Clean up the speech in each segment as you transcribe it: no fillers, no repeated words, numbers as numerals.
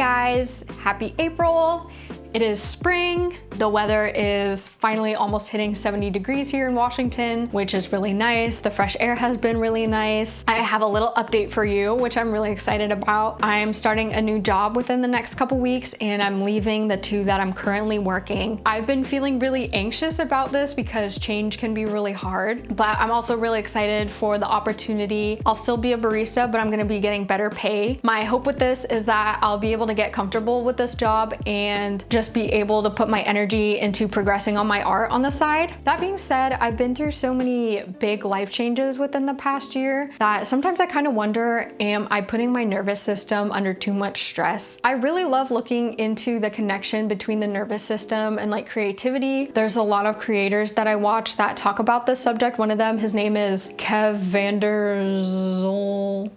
guys, happy April. It is spring. The weather is finally almost hitting 70 degrees here in Washington, which is really nice. The fresh air has been really nice. I have a little update for you, which I'm really excited about. I'm starting a new job within the next couple weeks, and I'm leaving the two that I'm currently working. I've been feeling really anxious about this because change can be really hard, but I'm also really excited for the opportunity. I'll still be a barista, but I'm gonna be getting better pay. My hope with this is that I'll be able to get comfortable with this job and just be able to put my energy into progressing on my art on the side. That being said, I've been through so many big life changes within the past year that sometimes I kind of wonder, am I putting my nervous system under too much stress? I really love looking into the connection between the nervous system and like creativity. There's a lot of creators that I watch that talk about this subject. One of them, his name is Kev vanderzel.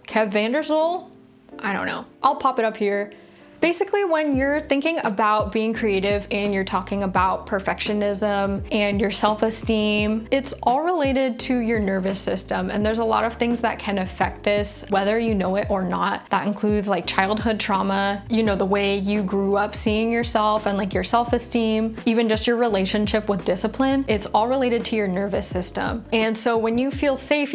I don't know. I'll pop it up here. Basically, when you're thinking about being creative and you're talking about perfectionism and your self-esteem, it's all related to your nervous system. And there's a lot of things that can affect this, whether you know it or not. That includes like childhood trauma, you know, the way you grew up seeing yourself and like your self-esteem, even just your relationship with discipline. It's all related to your nervous system. And so when you feel safe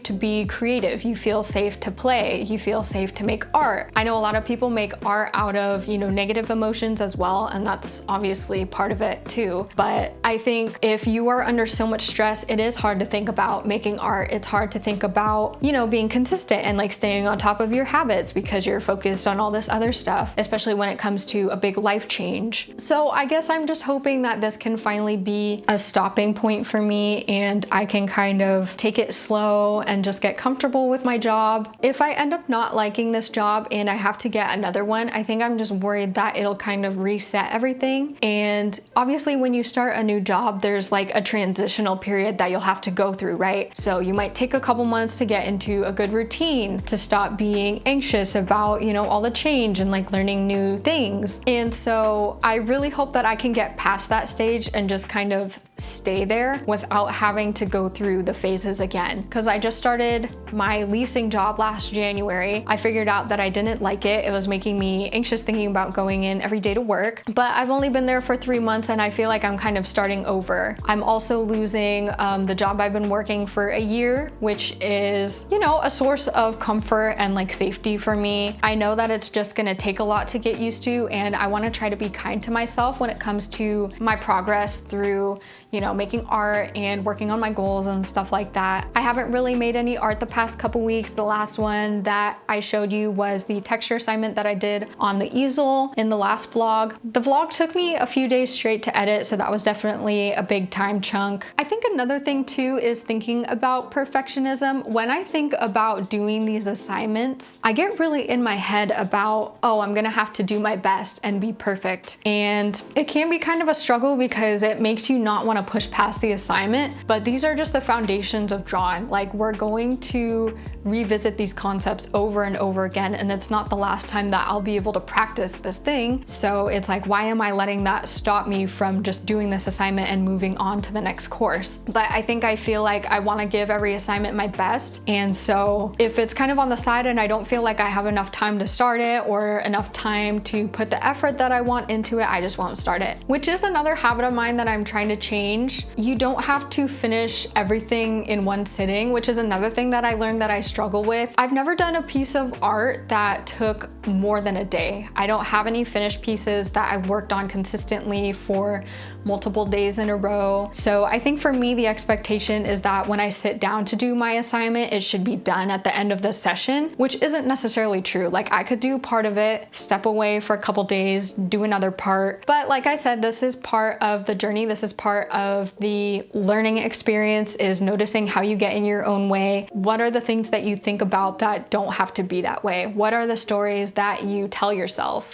to be creative. You feel safe to play. You feel safe to make art. I know a lot of people make art out of, you know, negative emotions as well, and that's obviously part of it too. But I think if you are under so much stress, it is hard to think about making art. It's hard to think about, you know, being consistent and like staying on top of your habits because you're focused on all this other stuff, especially when it comes to a big life change. So I guess I'm just hoping that this can finally be a stopping point for me and I can kind of take it slow and just get comfortable with my job. If I end up not liking this job and I have to get another one, I think I'm just worried that it'll kind of reset everything. And obviously when you start a new job, there's like a transitional period that you'll have to go through, right? So you might take a couple months to get into a good routine, to stop being anxious about, you know, all the change and like learning new things. And so I really hope that I can get past that stage and just kind of stay there without having to go through the phases again. Because I just started my leasing job last January. I figured out that I didn't like it. It was making me anxious thinking about going in every day to work. But I've only been there for 3 months and I feel like I'm kind of starting over. I'm also losing the job I've been working for a year, which is, you know, a source of comfort and like safety for me. I know that it's just gonna take a lot to get used to, and I wanna try to be kind to myself when it comes to my progress through, you know, making art and working on my goals and stuff like that. I haven't really made any art the past couple weeks. The last one that I showed you was the texture assignment that I did on the easel in the last vlog. The vlog took me a few days straight to edit, so that was definitely a big time chunk. I think another thing too is thinking about perfectionism. When I think about doing these assignments, I get really in my head about, oh, I'm gonna have to do my best and be perfect. And it can be kind of a struggle because it makes you not want to push past the assignment, but these are just the foundations of drawing. Like, we're going to revisit these concepts over and over again, and it's not the last time that I'll be able to practice this thing. So it's like, why am I letting that stop me from just doing this assignment and moving on to the next course? But I feel like I want to give every assignment my best, and so if it's kind of on the side and I don't feel like I have enough time to start it or enough time to put the effort that I want into it, I just won't start it, which is another habit of mine that I'm trying to change. You don't have to finish everything in one sitting, which is another thing that I learned that I struggle with. I've never done a piece of art that took more than a day. I don't have any finished pieces that I've worked on consistently for multiple days in a row. So I think for me, the expectation is that when I sit down to do my assignment, it should be done at the end of the session, which isn't necessarily true. Like, I could do part of it, step away for a couple days, do another part. But like I said, this is part of the journey. This is part of the learning experience, is noticing how you get in your own way. What are the things that you think about that don't have to be that way? What are the stories that you tell yourself?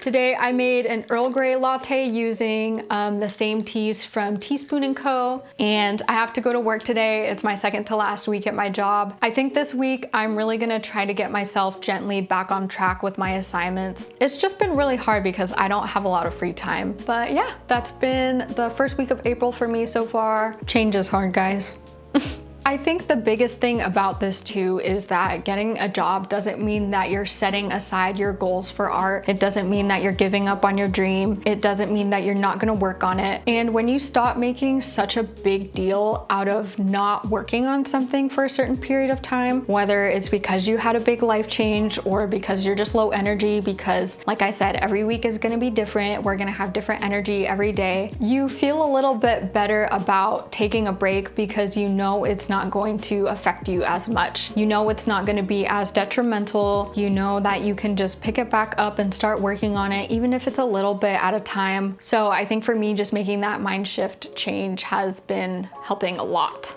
Today I made an Earl Grey latte using the same teas from Teaspoon & Co. And I have to go to work today. It's my second to last week at my job. I think this week I'm really gonna try to get myself gently back on track with my assignments. It's just been really hard because I don't have a lot of free time. But yeah, that's been the first week of April for me so far. Change is hard, guys. I think the biggest thing about this too is that getting a job doesn't mean that you're setting aside your goals for art. It doesn't mean that you're giving up on your dream. It doesn't mean that you're not gonna work on it. And when you stop making such a big deal out of not working on something for a certain period of time, whether it's because you had a big life change or because you're just low energy, because like I said, every week is gonna be different. We're gonna have different energy every day. You feel a little bit better about taking a break because you know it's not going to affect you as much. You know it's not going to be as detrimental. You know that you can just pick it back up and start working on it, even if it's a little bit at a time. So I think for me, just making that mind shift change has been helping a lot.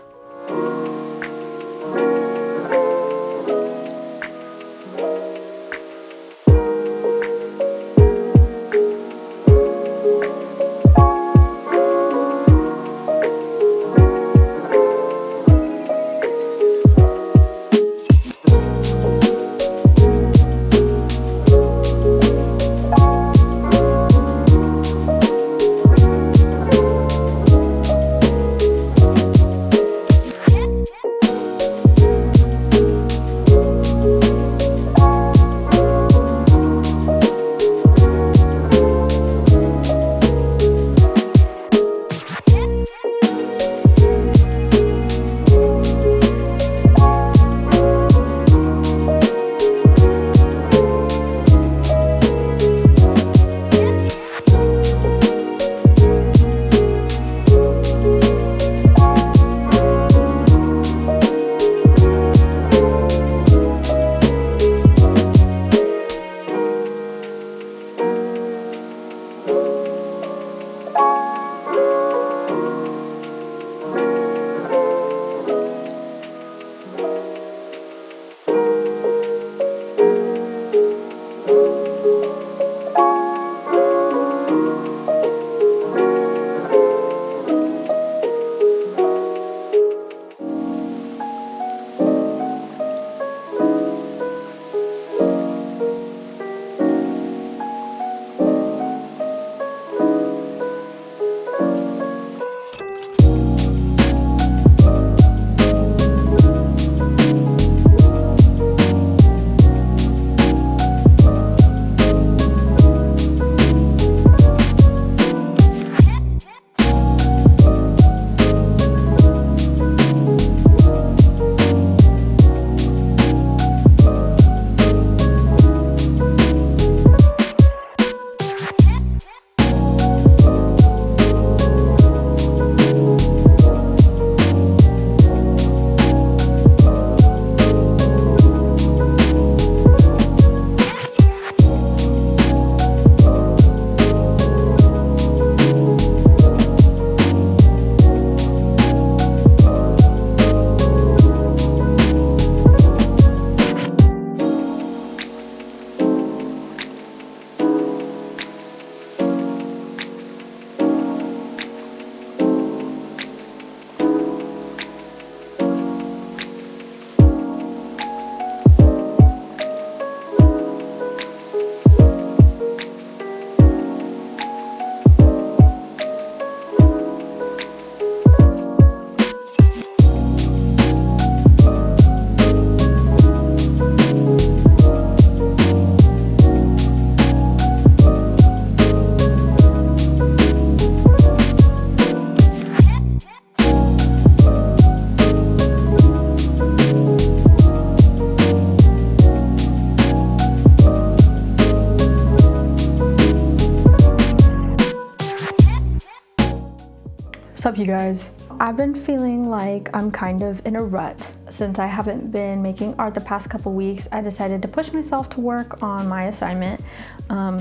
What's up, you guys? I've been feeling like I'm kind of in a rut. Since I haven't been making art the past couple weeks, I decided to push myself to work on my assignment.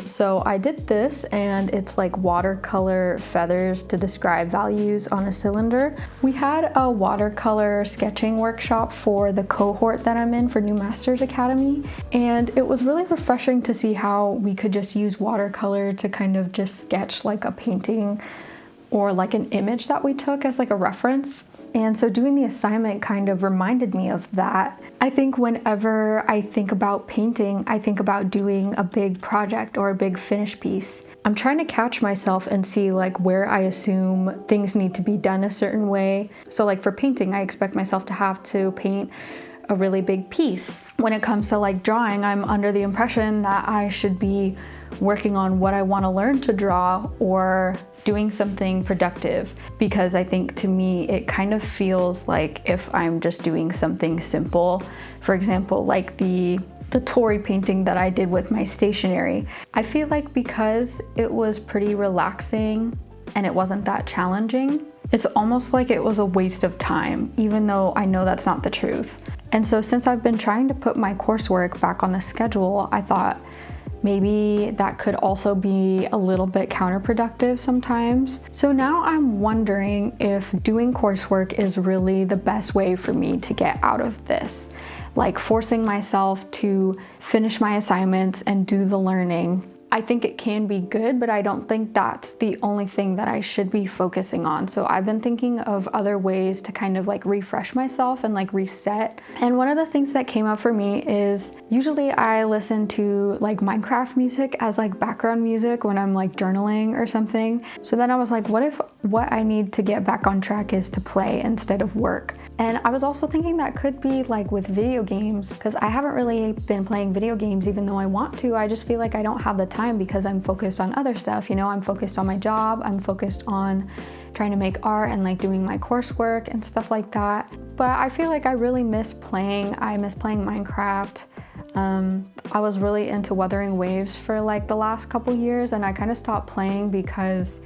So I did this, and it's like watercolor feathers to describe values on a cylinder. We had a watercolor sketching workshop for the cohort that I'm in for New Masters Academy, and it was really refreshing to see how we could just use watercolor to kind of just sketch like a painting or like an image that we took as like a reference. And so doing the assignment kind of reminded me of that. I think whenever I think about painting, I think about doing a big project or a big finished piece. I'm trying to catch myself and see like where I assume things need to be done a certain way. So like for painting, I expect myself to have to paint a really big piece. When it comes to like drawing, I'm under the impression that I should be working on what I want to learn to draw or doing something productive, because I think to me it kind of feels like if I'm just doing something simple, for example like the Tory painting that I did with my stationery, I feel like because it was pretty relaxing and it wasn't that challenging, it's almost like it was a waste of time, even though I know that's not the truth. And so since I've been trying to put my coursework back on the schedule, I thought maybe that could also be a little bit counterproductive sometimes. So now I'm wondering if doing coursework is really the best way for me to get out of this. Like forcing myself to finish my assignments and do the learning. I think it can be good, but I don't think that's the only thing that I should be focusing on. So I've been thinking of other ways to kind of like refresh myself and like reset. And one of the things that came up for me is usually I listen to like Minecraft music as like background music when I'm like journaling or something. So then I was like, what if what I need to get back on track is to play instead of work? And I was also thinking that could be like with video games, because I haven't really been playing video games even though I want to. I just feel like I don't have the time because I'm focused on other stuff. You know, I'm focused on my job, I'm focused on trying to make art and like doing my coursework and stuff like that. But I feel like I really miss playing. I miss playing Minecraft. I was really into Wuthering Waves for like the last couple years, and I kind of stopped playing because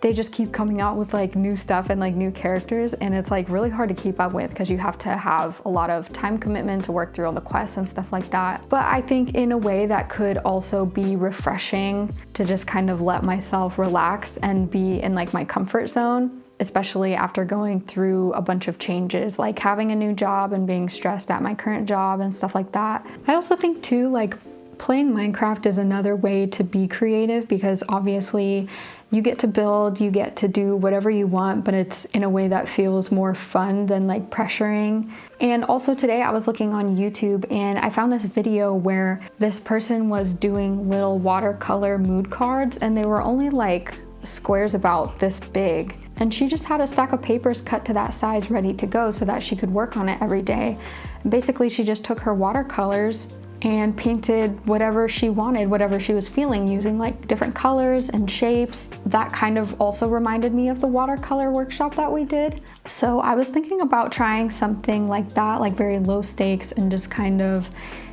they just keep coming out with like new stuff and like new characters, and it's like really hard to keep up with because you have to have a lot of time commitment to work through all the quests and stuff like that. But I think in a way that could also be refreshing to just kind of let myself relax and be in like my comfort zone, especially after going through a bunch of changes, like having a new job and being stressed at my current job and stuff like that. I also think too, like playing Minecraft is another way to be creative, because obviously you get to build, you get to do whatever you want, but it's in a way that feels more fun than like pressuring. And also today I was looking on YouTube and I found this video where this person was doing little watercolor mood cards, and they were only like squares about this big. And she just had a stack of papers cut to that size ready to go so that she could work on it every day. And basically she just took her watercolors and painted whatever she wanted, whatever she was feeling, using like different colors and shapes. That kind of also reminded me of the watercolor workshop that we did. So I was thinking about trying something like that, like very low stakes, and just kind of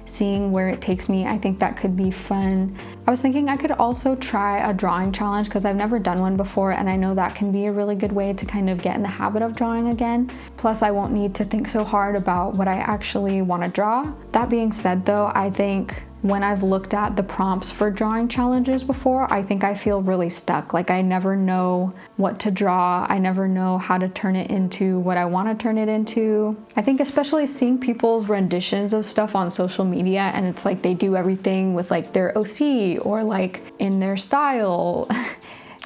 seeing where it takes me. I think that could be fun. I was thinking I could also try a drawing challenge because I've never done one before, and I know that can be a really good way to kind of get in the habit of drawing again. Plus I won't need to think so hard about what I actually want to draw. That being said though, I think when I've looked at the prompts for drawing challenges before, I think I feel really stuck. Like I never know what to draw. I never know how to turn it into what I want to turn it into. I think especially seeing people's renditions of stuff on social media, and it's like they do everything with like their OC or like in their style.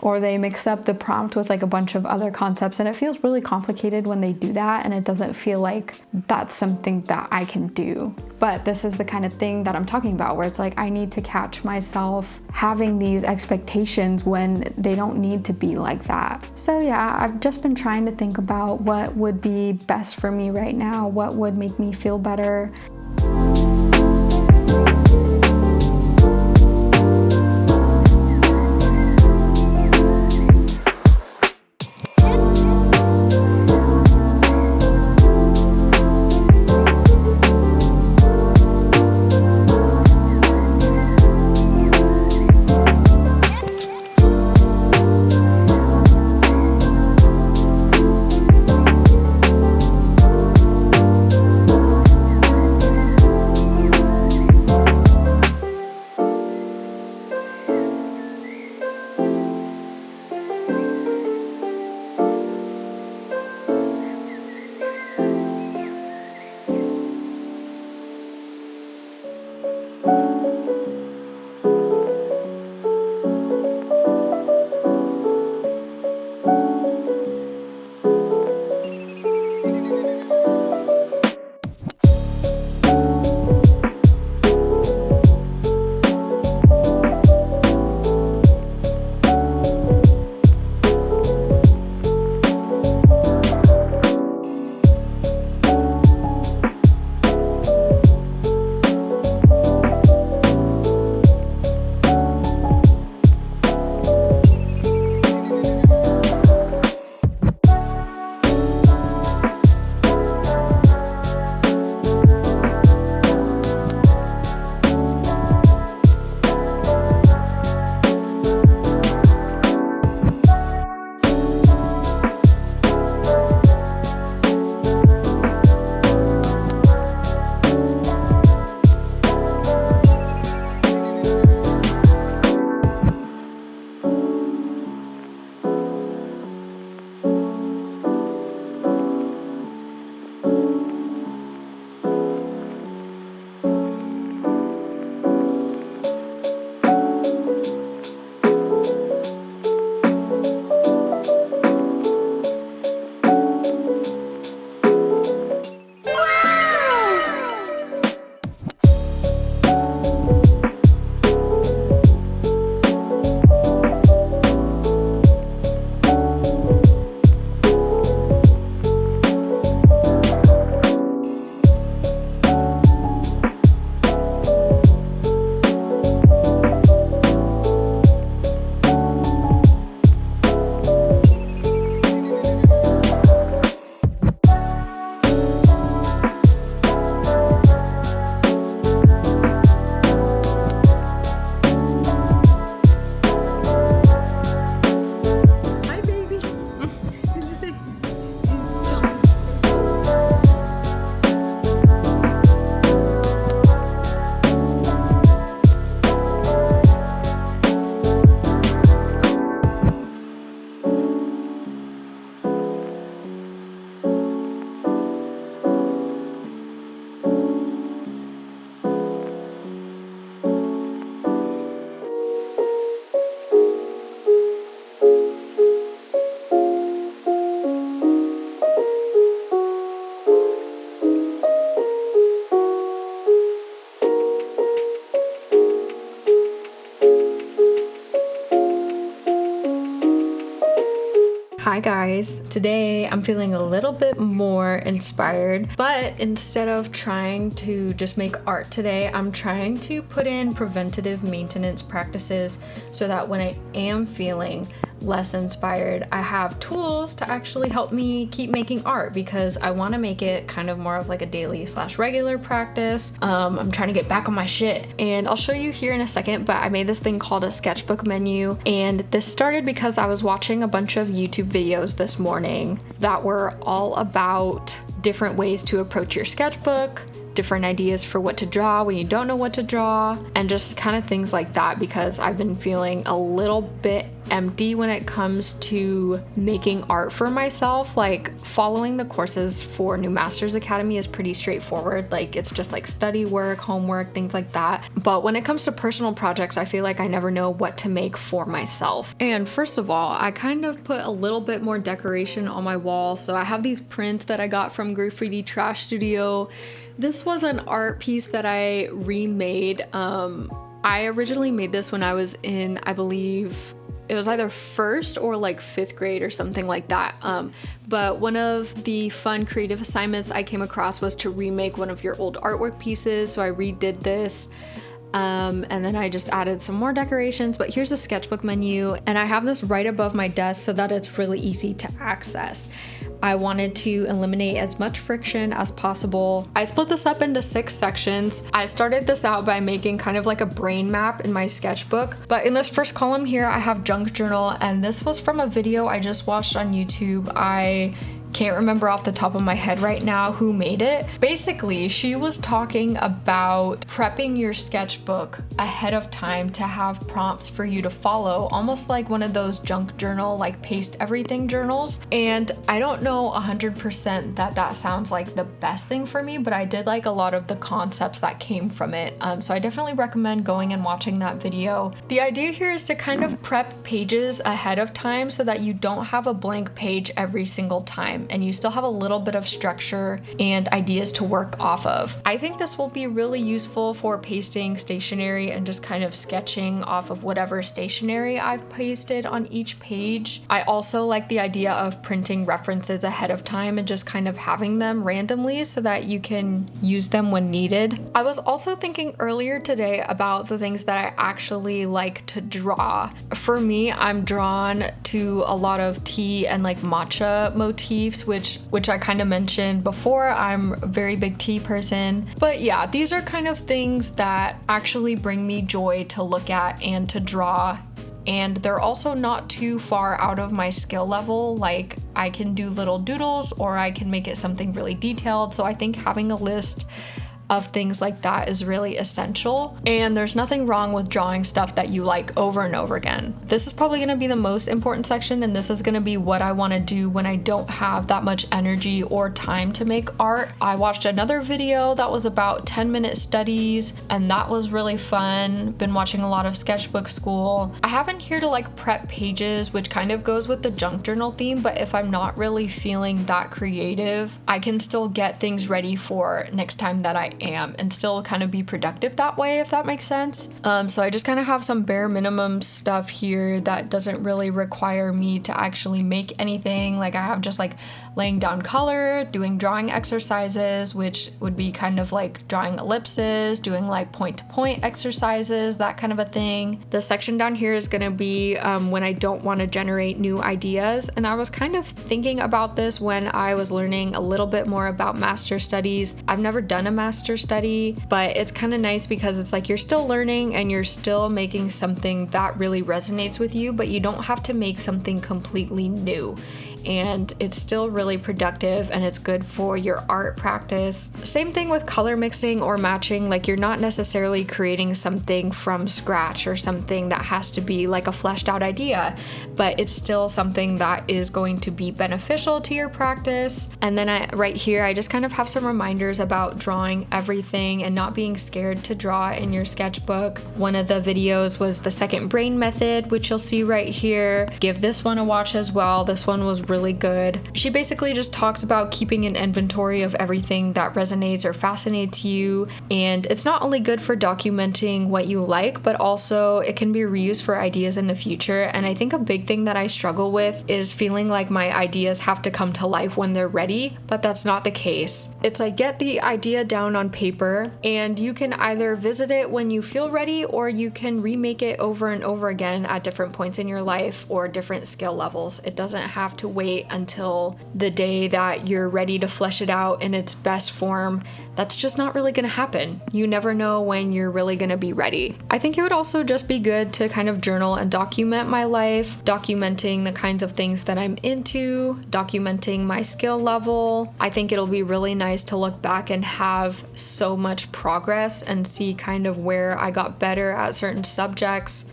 Or they mix up the prompt with like a bunch of other concepts, and it feels really complicated when they do that, and it doesn't feel like that's something that I can do. But this is the kind of thing that I'm talking about, where it's like I need to catch myself having these expectations when they don't need to be like that. So yeah, I've just been trying to think about what would be best for me right now, what would make me feel better. Hi guys, today I'm feeling a little bit more inspired, but instead of trying to just make art today, I'm trying to put in preventative maintenance practices so that when I am feeling less inspired, I have tools to actually help me keep making art, because I want to make it kind of more of like a daily / regular practice. I'm trying to get back on my shit, and I'll show you here in a second, but I made this thing called a sketchbook menu, and this started because I was watching a bunch of YouTube videos this morning that were all about different ways to approach your sketchbook, different ideas for what to draw when you don't know what to draw, and just kind of things like that, because I've been feeling a little bit empty when it comes to making art for myself. Like, following the courses for New Masters Academy is pretty straightforward. Like, it's just like study work, homework, things like that. But when it comes to personal projects, I feel like I never know what to make for myself. And first of all, I kind of put a little bit more decoration on my wall. So I have these prints that I got from Graffiti Trash Studio. This was an art piece that I remade. I originally made this when I was in, I believe it was either first or like 5th grade or something like that. But one of the fun creative assignments I came across was to remake one of your old artwork pieces. So I redid this. And then I just added some more decorations, but here's a sketchbook menu, and I have this right above my desk so that it's really easy to access. I wanted to eliminate as much friction as possible. I split this up into 6 sections. I started this out by making kind of like a brain map in my sketchbook, but in this first column here, I have junk journal, and this was from a video I just watched on YouTube. I can't remember off the top of my head right now who made it. Basically, she was talking about prepping your sketchbook ahead of time to have prompts for you to follow, almost like one of those junk journal, like paste everything journals. And I don't know 100% that sounds like the best thing for me, but I did like a lot of the concepts that came from it. So I definitely recommend going and watching that video. The idea here is to kind of prep pages ahead of time so that you don't have a blank page every single time, and you still have a little bit of structure and ideas to work off of. I think this will be really useful for pasting stationery and just kind of sketching off of whatever stationery I've pasted on each page. I also like the idea of printing references ahead of time and just kind of having them randomly so that you can use them when needed. I was also thinking earlier today about the things that I actually like to draw. For me, I'm drawn to a lot of tea and like matcha motifs, which I kind of mentioned before. I'm a very big tea person. But yeah, these are kind of things that actually bring me joy to look at and to draw. And they're also not too far out of my skill level. Like, I can do little doodles or I can make it something really detailed. So I think having a list of things like that is really essential, and there's nothing wrong with drawing stuff that you like over and over again. This is probably going to be the most important section, and this is going to be what I want to do when I don't have that much energy or time to make art. I watched another video that was about 10-minute studies, and that was really fun. Been watching a lot of Sketchbook School. I have in here to like prep pages, which kind of goes with the junk journal theme, but if I'm not really feeling that creative, I can still get things ready for next time that I am and still kind of be productive that way, if that makes sense. So I just kind of have some bare minimum stuff here that doesn't really require me to actually make anything. Like, I have just like laying down color, doing drawing exercises, which would be kind of like drawing ellipses, doing like point to point exercises, that kind of a thing. The section down here is going to be when I don't want to generate new ideas. And I was kind of thinking about this when I was learning a little bit more about master studies. I've never done a master study, but it's kind of nice because it's like you're still learning and you're still making something that really resonates with you, but you don't have to make something completely new. And it's still really productive and it's good for your art practice. Same thing with color mixing or matching. Like, you're not necessarily creating something from scratch or something that has to be like a fleshed out idea, but it's still something that is going to be beneficial to your practice. And then right here, I just kind of have some reminders about drawing everything and not being scared to draw in your sketchbook. One of the videos was the second brain method, which you'll see right here. Give this one a watch as well. This one was really good. She basically just talks about keeping an inventory of everything that resonates or fascinates you, and it's not only good for documenting what you like, but also it can be reused for ideas in the future. And I think a big thing that I struggle with is feeling like my ideas have to come to life when they're ready, but that's not the case. It's like, get the idea down on paper and you can either visit it when you feel ready, or you can remake it over and over again at different points in your life or different skill levels. It doesn't have to wait until the day that you're ready to flesh it out in its best form. That's just not really gonna happen. You never know when you're really gonna be ready. I think it would also just be good to kind of journal and document my life, documenting the kinds of things that I'm into, documenting my skill level. I think it'll be really nice to look back and have so much progress and see kind of where I got better at certain subjects.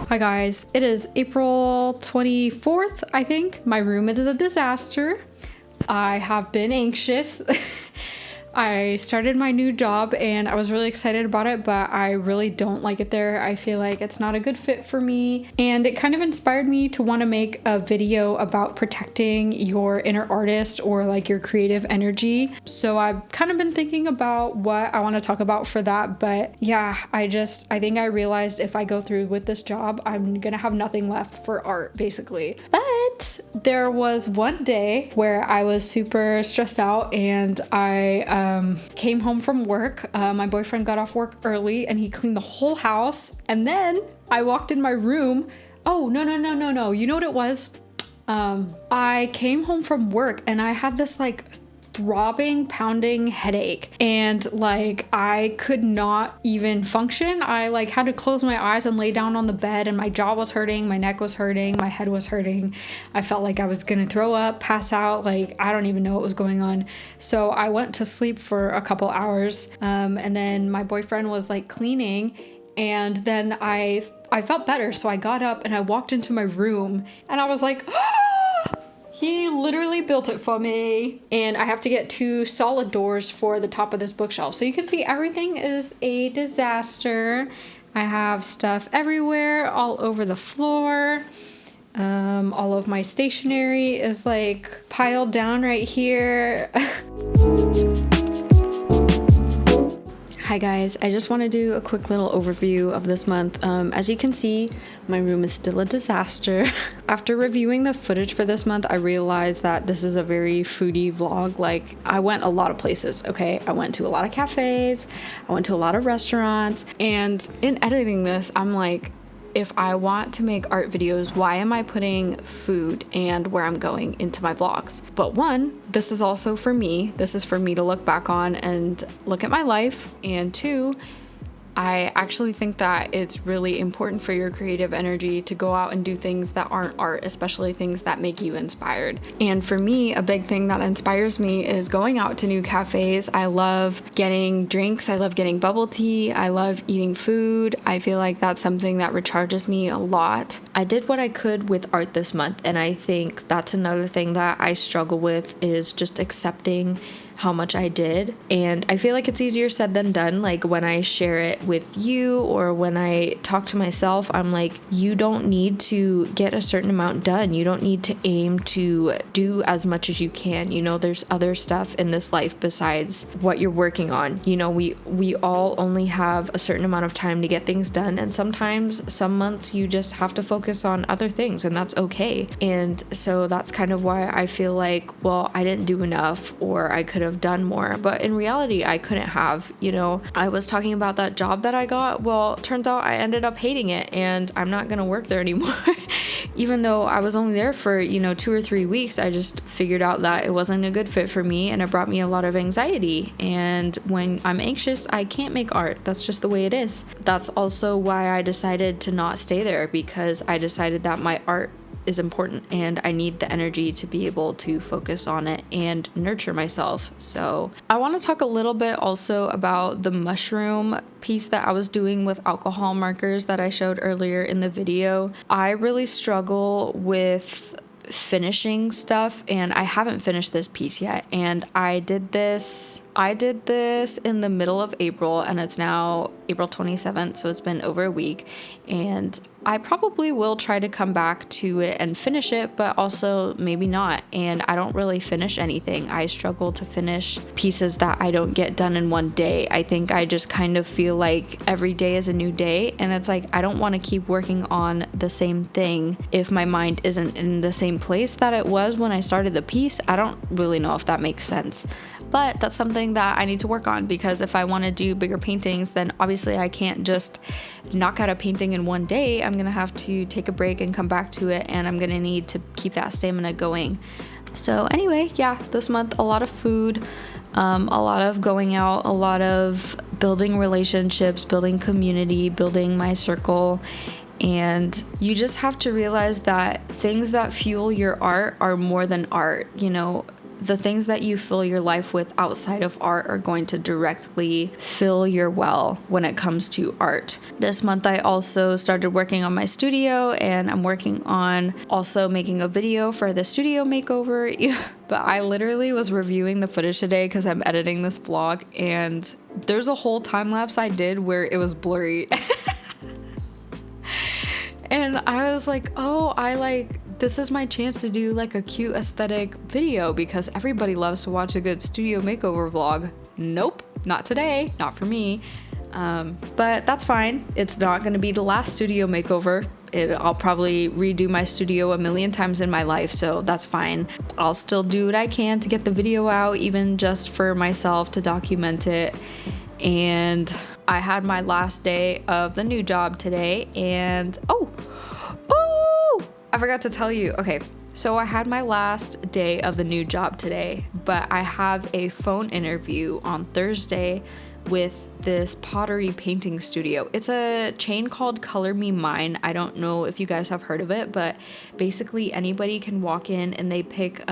Hi guys, it is April 24th, I think. My room is a disaster. I have been anxious. I started my new job and I was really excited about it, but I really don't like it there. I feel like it's not a good fit for me. And it kind of inspired me to want to make a video about protecting your inner artist or like your creative energy. So I've kind of been thinking about what I want to talk about for that. But yeah, I think I realized if I go through with this job, I'm going to have nothing left for art basically. But there was one day where I was super stressed out and I came home from work. My boyfriend got off work early and he cleaned the whole house. And then I walked in my room. Oh, no. You know what it was? I came home from work and I had this like throbbing, pounding headache, and like I could not even function. I like had to close my eyes and lay down on the bed, and my jaw was hurting, my neck was hurting, my head was hurting. I felt like I was gonna throw up, pass out, like I don't even know what was going on. So I went to sleep for a couple hours, and then my boyfriend was like cleaning, and then I felt better, so I got up and I walked into my room and I was like, he literally built it for me. And I have to get 2 solid doors for the top of this bookshelf. So you can see everything is a disaster. I have stuff everywhere, all over the floor. All of my stationery is like piled down right here. Hi guys, I just want to do a quick little overview of this month. As you can see, my room is still a disaster. After reviewing the footage for this month, I realized that this is a very foodie vlog. Like, I went a lot of places, okay? I went to a lot of cafes, I went to a lot of restaurants, and in editing this, I'm like, if I want to make art videos, why am I putting food and where I'm going into my vlogs? But one, this is also for me. This is for me to look back on and look at my life. And 2, I actually think that it's really important for your creative energy to go out and do things that aren't art, especially things that make you inspired. And for me, a big thing that inspires me is going out to new cafes. I love getting drinks. I love getting bubble tea. I love eating food. I feel like that's something that recharges me a lot. I did what I could with art this month, and I think that's another thing that I struggle with is just accepting how much I did. And I feel like it's easier said than done. Like when I share it with you or when I talk to myself, I'm like, you don't need to get a certain amount done. You don't need to aim to do as much as you can. You know, there's other stuff in this life besides what you're working on. You know, we all only have a certain amount of time to get things done. And sometimes some months you just have to focus on other things, and that's okay. And so that's kind of why I feel like, well, I didn't do enough, or I could have done more. But in reality, I couldn't have. You know, I was talking about that job that I got. Well, turns out I ended up hating it, and I'm not gonna work there anymore. Even though I was only there for, 2 or 3 weeks, I just figured out that it wasn't a good fit for me, and it brought me a lot of anxiety. And when I'm anxious, I can't make art. That's just the way it is. That's also why I decided to not stay there, because I decided that my art is important and I need the energy to be able to focus on it and nurture myself. So I want to talk a little bit also about the mushroom piece that I was doing with alcohol markers that I showed earlier in the video. I really struggle with finishing stuff, and I haven't finished this piece yet, and I did this in the middle of April, and it's now April 27th, so it's been over a week, and I probably will try to come back to it and finish it, but also maybe not. And I don't really finish anything. I struggle to finish pieces that I don't get done in one day. I think I just kind of feel like every day is a new day, and it's like I don't want to keep working on the same thing if my mind isn't in the same place that it was when I started the piece. I don't really know if that makes sense. But that's something that I need to work on, because if I want to do bigger paintings, then obviously I can't just knock out a painting in one day. I'm going to have to take a break and come back to it, and I'm going to need to keep that stamina going. So anyway, yeah, this month, a lot of food, a lot of going out, a lot of building relationships, building community, building my circle. And you just have to realize that things that fuel your art are more than art. You know, the things that you fill your life with outside of art are going to directly fill your well when it comes to art. This month I also started working on my studio, and I'm working on also making a video for the studio makeover. But I literally was reviewing the footage today because I'm editing this vlog, and there's a whole time lapse I did where it was blurry. And I was like, oh, this is my chance to do like a cute aesthetic video, because everybody loves to watch a good studio makeover vlog. Nope, not today, not for me. But that's fine. It's not going to be the last studio makeover. I'll probably redo my studio a million times in my life, so that's fine. I'll still do what I can to get the video out, even just for myself to document it. And I had my last day of the new job today, and I forgot to tell you. Okay, so I had my last day of the new job today, but I have a phone interview on Thursday with this pottery painting studio. It's a chain called Color Me Mine. I don't know if you guys have heard of it, but basically anybody can walk in and they pick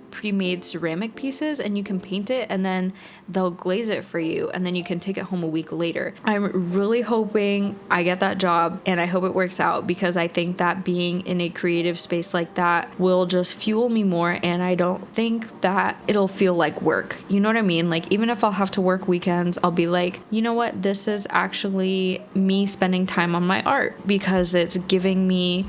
pre-made ceramic pieces, and you can paint it, and then they'll glaze it for you, and then you can take it home a week later. I'm really hoping I get that job, and I hope it works out, because I think that being in a creative space like that will just fuel me more, and I don't think that it'll feel like work. You know what I mean? Like, even if I'll have to work weekends, I'll be like, you know what? This is actually me spending time on my art, because it's giving me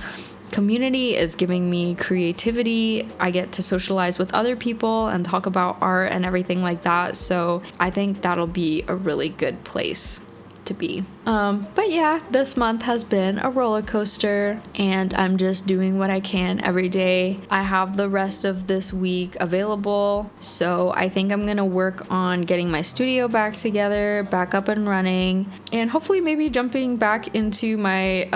community, is giving me creativity. I get to socialize with other people and talk about art and everything like that. So I think that'll be a really good place to be. But yeah, this month has been a roller coaster, and I'm just doing what I can every day. I have the rest of this week available, so I think I'm gonna work on getting my studio back together, back up and running, and hopefully maybe jumping back into my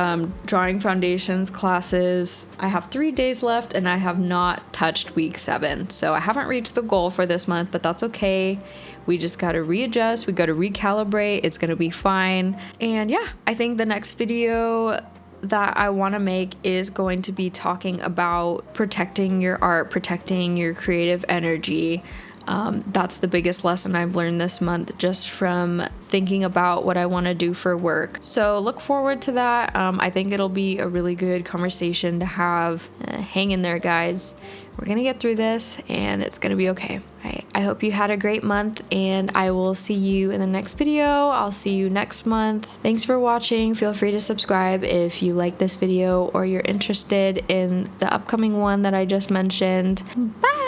drawing foundations classes. I have 3 days left, and I have not touched week 7, so I haven't reached the goal for this month, but that's okay. We just got to readjust, we got to recalibrate, it's going to be fine. And yeah, I think the next video that I want to make is going to be talking about protecting your art, protecting your creative energy. That's the biggest lesson I've learned this month, just from thinking about what I want to do for work. So look forward to that. I think it'll be a really good conversation to have. Hang in there, guys. We're gonna get through this, and it's gonna be okay. I hope you had a great month, and I will see you in the next video. I'll see you next month. Thanks for watching. Feel free to subscribe if you like this video or you're interested in the upcoming one that I just mentioned. Bye!